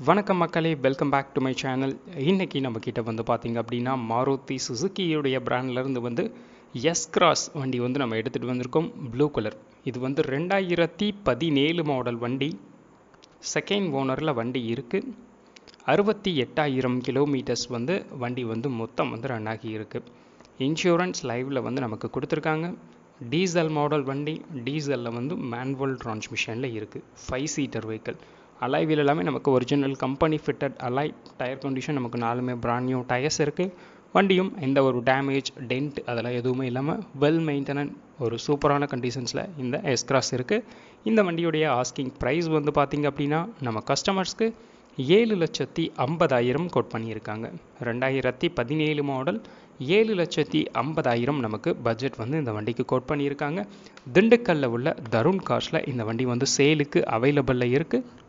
வணக்கம் மக்களே, welcome back to my channel. இன்றைக்கி நம்மக்கிட்ட வந்து பார்த்திங்க அப்படின்னா மாருதி சுசுக்கியுடைய பிராண்ட்லேருந்து வந்து எஸ் கிராஸ் வண்டி வந்து நம்ம எடுத்துகிட்டு வந்திருக்கோம். Blue colour. இது வந்து 2017 மாடல் வண்டி. செகண்ட் ஓனரில் வண்டி இருக்குது. 68,000 கிலோமீட்டர்ஸ் வந்து வண்டி வந்து மொத்தம் வந்து ரன் ஆகி இருக்குது. இன்சூரன்ஸ் லைவில் வந்து நமக்கு கொடுத்துருக்காங்க. டீசல் மாடல் வண்டி. டீசலில் வந்து மேனுவல் டிரான்ஸ்மிஷனில் இருக்குது. 5 சீட்டர் வெஹிக்கிள். அலாய் வீல் எல்லாமே நமக்கு original company fitted alloy. Tyre condition நமக்கு 4 பிராண்ட் நியூ டயர்ஸ் இருக்குது. வண்டியும் எந்த ஒரு டேமேஜ் டென்ட் அதெல்லாம் எதுவுமே இல்லாமல் வெல் மெயின்டெனன் ஒரு சூப்பரான கண்டிஷன்ஸில் இந்த எஸ் கிராஸ் இருக்குது. இந்த வண்டியுடைய ஆஸ்கிங் ப்ரைஸ் வந்து பார்த்திங்க அப்படின்னா நம்ம கஸ்டமர்ஸ்க்கு 7,50,000 கோட் பண்ணியிருக்காங்க. 2017 மாடல் 7,50,000 நமக்கு பட்ஜெட் வந்து இந்த வண்டிக்கு கோட் பண்ணியிருக்காங்க. திண்டுக்கல்லில் உள்ள தருண் கார்ஸில் இந்த வண்டி வந்து சேலுக்கு அவைலபிளில் இருக்குது.